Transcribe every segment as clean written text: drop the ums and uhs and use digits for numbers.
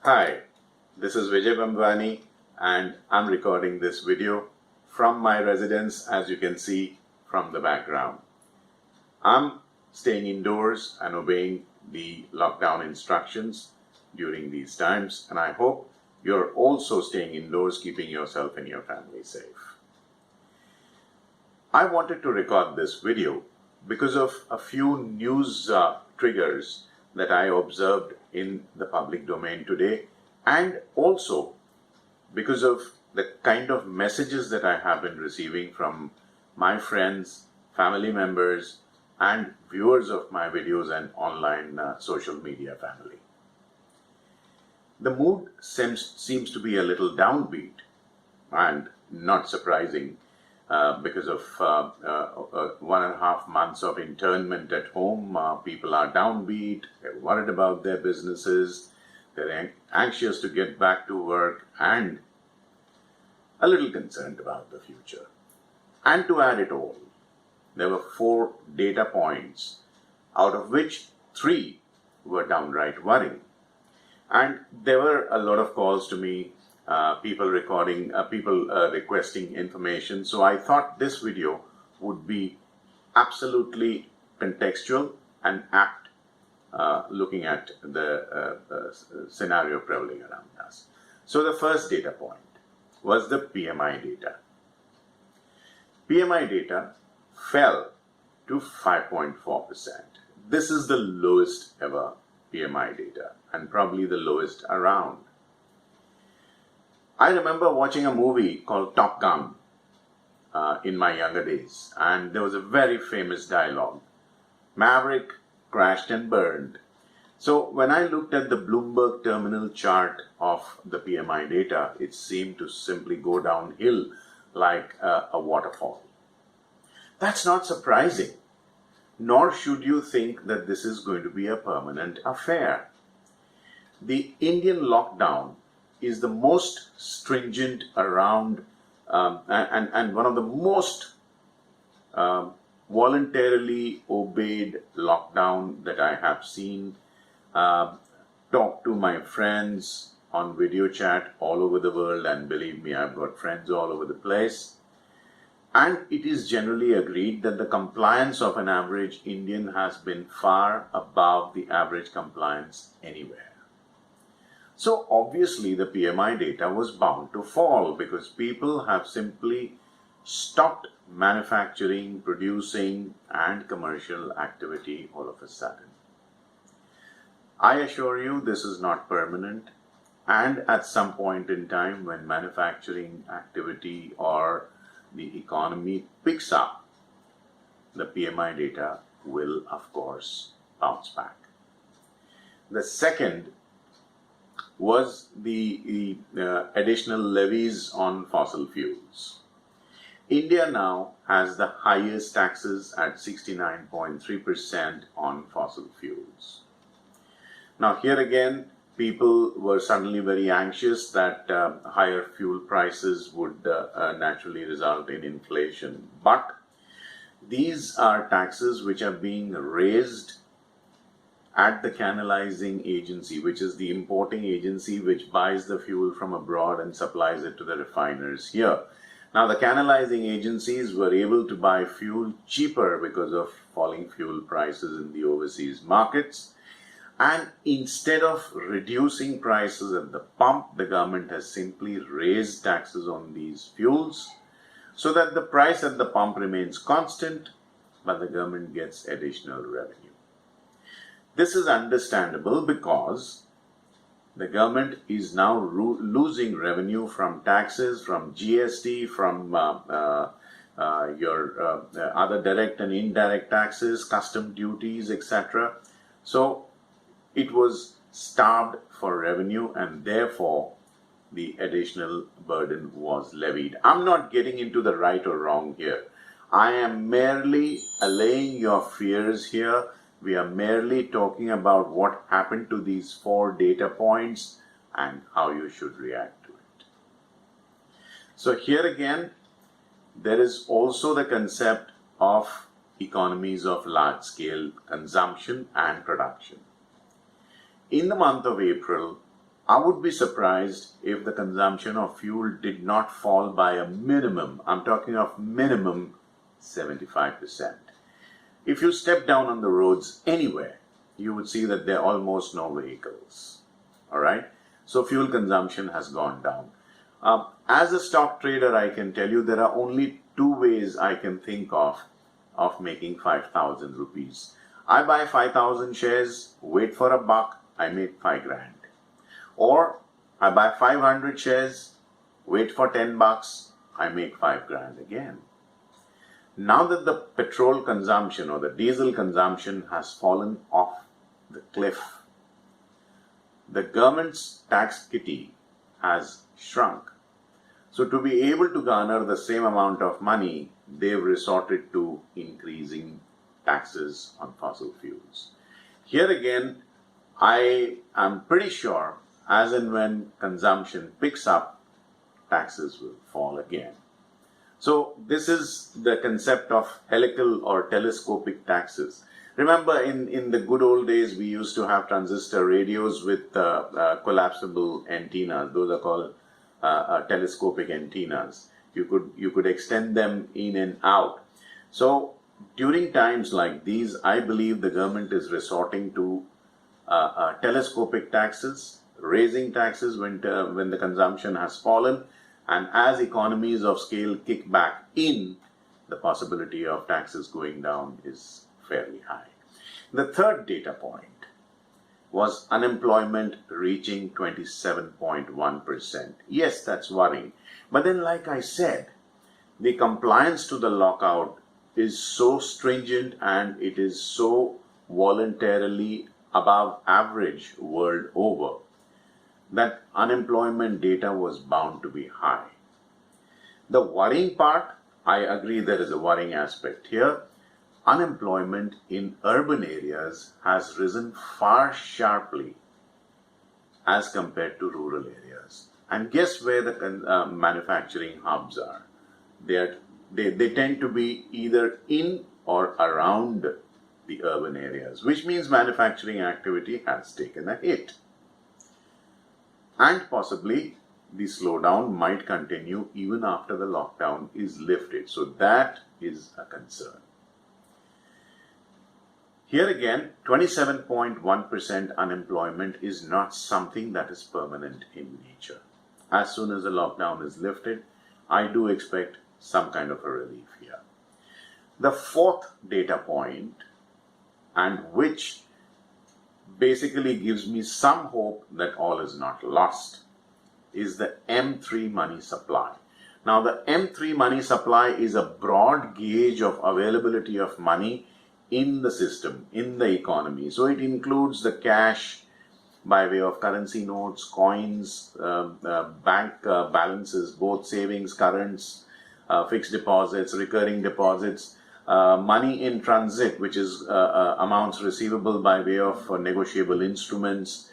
Hi, this is Vijay Bambwani and I'm recording this video from my residence, as you can see from the background. I'm staying indoors and obeying the lockdown instructions during these times, and I hope you're also staying indoors, keeping yourself and your family safe. I wanted to record this video because of a few news triggers that I observed in the public domain today, and also because of the kind of messages that I have been receiving from my friends, family members, and viewers of my videos and online social media family. The mood seems to be a little downbeat, and not surprising because of 1.5 months of internment at home. People are downbeat, they're worried about their businesses, they're anxious to get back to work, and a little concerned about the future. And to add it all, there were 4 data points, out of which 3 were downright worrying. And there were a lot of calls to me, people requesting information. So I thought this video would be absolutely contextual and apt, looking at the scenario prevailing around us. So the first data point was the PMI data. PMI data fell to 5.4%. This is the lowest ever PMI data, and probably the lowest around. I remember watching a movie called Top Gun in my younger days, and there was a very famous dialogue: Maverick crashed and burned. So when I looked at the Bloomberg terminal chart of the PMI data, it seemed to simply go downhill like a waterfall. That's not surprising, nor should you think that this is going to be a permanent affair. The Indian lockdown is the most stringent around and one of the most voluntarily obeyed lockdown that I have seen. Talk to my friends on video chat all over the world, and believe me, I've got friends all over the place. And it is generally agreed that the compliance of an average Indian has been far above the average compliance anywhere. So obviously the PMI data was bound to fall because people have simply stopped manufacturing, producing, and commercial activity all of a sudden. I assure you this is not permanent, and at some point in time when manufacturing activity or the economy picks up, the PMI data will of course bounce back. The second was the additional levies on fossil fuels. India now has the highest taxes at 69.3% on fossil fuels. Now here again, people were suddenly very anxious that higher fuel prices would naturally result in inflation. But these are taxes which are being raised at the canalizing agency, which is the importing agency which buys the fuel from abroad and supplies it to the refiners here. Now the canalizing agencies were able to buy fuel cheaper because of falling fuel prices in the overseas markets. And instead of reducing prices at the pump, the government has simply raised taxes on these fuels so that the price at the pump remains constant, but the government gets additional revenue. This is understandable because the government is now losing revenue from taxes, from GST, from your other direct and indirect taxes, custom duties, etc. So it was starved for revenue, and therefore the additional burden was levied. I'm not getting into the right or wrong here. I am merely allaying your fears here. We are merely talking about what happened to these 4 data points and how you should react to it. So here again, there is also the concept of economies of large-scale consumption and production. In the month of April, I would be surprised if the consumption of fuel did not fall by a minimum, I'm talking of minimum 75%. If you step down on the roads anywhere, you would see that there are almost no vehicles. All right? So fuel consumption has gone down. As a stock trader, I can tell you there are only two ways I can think of making 5,000 rupees. I buy 5,000 shares, wait for a buck, I make 5 grand. Or I buy 500 shares, wait for 10 bucks, I make 5 grand again. Now that the petrol consumption or the diesel consumption has fallen off the cliff, the government's tax kitty has shrunk. So to be able to garner the same amount of money, they've resorted to increasing taxes on fossil fuels. Here again, I am pretty sure as and when consumption picks up, taxes will fall again. So this is the concept of helical or telescopic taxes. Remember, in the good old days, we used to have transistor radios with collapsible antennas. Those are called telescopic antennas. You could extend them in and out. So during times like these, I believe the government is resorting to telescopic taxes, raising taxes when the consumption has fallen, and as economies of scale kick back in, the possibility of taxes going down is fairly high. The third data point was unemployment reaching 27.1%. Yes, that's worrying. But then, like I said, the compliance to the lockout is so stringent and it is so voluntarily above average world over that unemployment data was bound to be high. The worrying part, I agree there is a worrying aspect here. Unemployment in urban areas has risen far sharply as compared to rural areas. And guess where the manufacturing hubs are? They tend to be either in or around the urban areas, which means manufacturing activity has taken a hit. And possibly the slowdown might continue even after the lockdown is lifted. So that is a concern. Here again, 27.1% unemployment is not something that is permanent in nature. As soon as the lockdown is lifted, I do expect some kind of a relief here. The fourth data point, and which basically gives me some hope that all is not lost, is the M3 money supply. Now, the M3 money supply is a broad gauge of availability of money in the system, in the economy. So it includes the cash by way of currency notes, coins, bank balances, both savings, currents, fixed deposits, recurring deposits, money in transit, which is amounts receivable by way of negotiable instruments,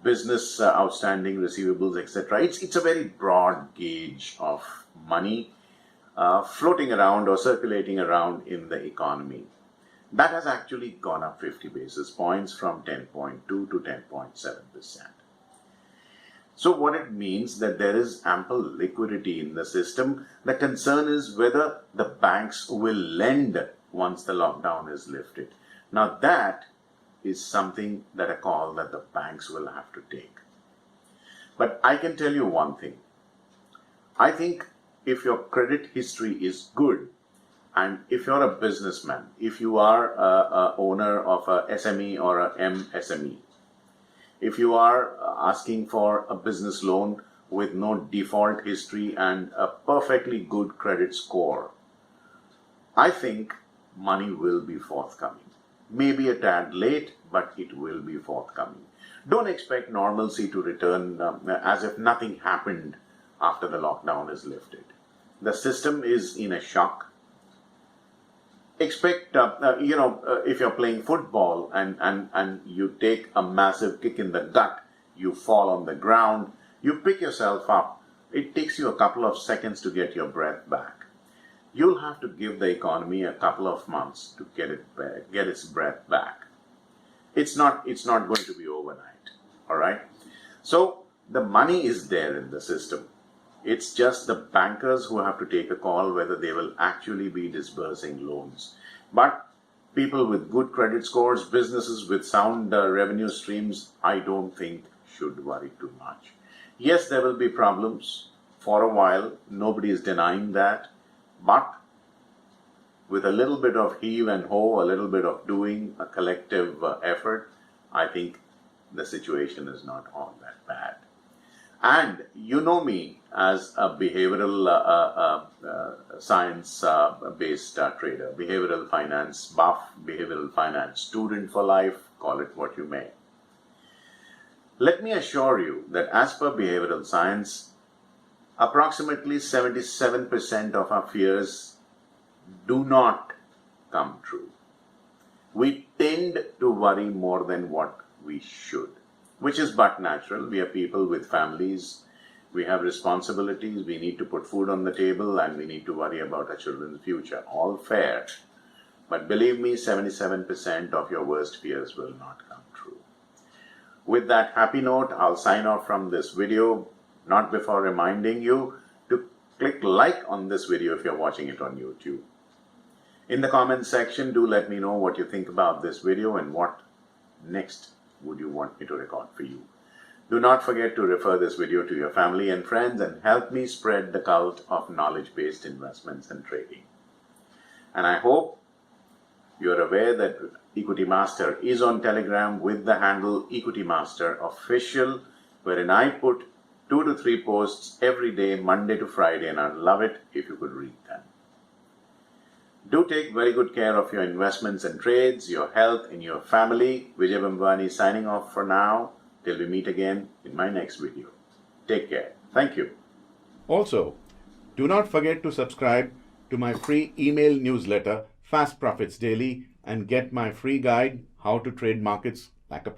business outstanding receivables, etc. It's a very broad gauge of money floating around or circulating around in the economy. That has actually gone up 50 basis points from 10.2 to 10.7%. So what it means that there is ample liquidity in the system. The concern is whether the banks will lend once the lockdown is lifted. Now that is something that a call that the banks will have to take. But I can tell you one thing. I think if your credit history is good, and if you're a businessman, if you are a owner of a SME or a MSME, if you are asking for a business loan with no default history and a perfectly good credit score, I think money will be forthcoming. Maybe a tad late, but it will be forthcoming. Don't expect normalcy to return as if nothing happened after the lockdown is lifted. The system is in a shock. Expect, if you're playing football and you take a massive kick in the gut, you fall on the ground, you pick yourself up. It takes you a couple of seconds to get your breath back. You'll have to give the economy a couple of months to get its breath back. It's not going to be overnight. All right. So the money is there in the system. It's just the bankers who have to take a call whether they will actually be disbursing loans. But people with good credit scores, businesses with sound revenue streams, I don't think should worry too much. Yes, there will be problems for a while. Nobody is denying that. But with a little bit of heave and ho, a little bit of doing, a collective effort, I think the situation is not all that bad. And you know me as a behavioral science-based trader, behavioral finance buff, behavioral finance student for life, call it what you may. Let me assure you that as per behavioral science, approximately 77% of our fears do not come true. We tend to worry more than what we should, which is but natural. We are people with families, we have responsibilities, we need to put food on the table, and we need to worry about our children's future. All fair. But believe me, 77% of your worst fears will not come true. With that happy note, I'll sign off from this video, not before reminding you to click like on this video if you're watching it on YouTube. In the comment section, do let me know what you think about this video and what next would you want me to record for you. Do not forget to refer this video to your family and friends and help me spread the cult of knowledge-based investments and trading. And I hope you're aware that Equity Master is on Telegram with the handle Equity Master Official, wherein I put 2 to 3 posts every day, Monday to Friday, and I'd love it if you could read them. Do take very good care of your investments and trades, your health, and your family. Vijay Bambani signing off for now. Till we meet again in my next video. Take care. Thank you. Also, do not forget to subscribe to my free email newsletter, Fast Profits Daily, and get my free guide, How to Trade Markets Like a Pro.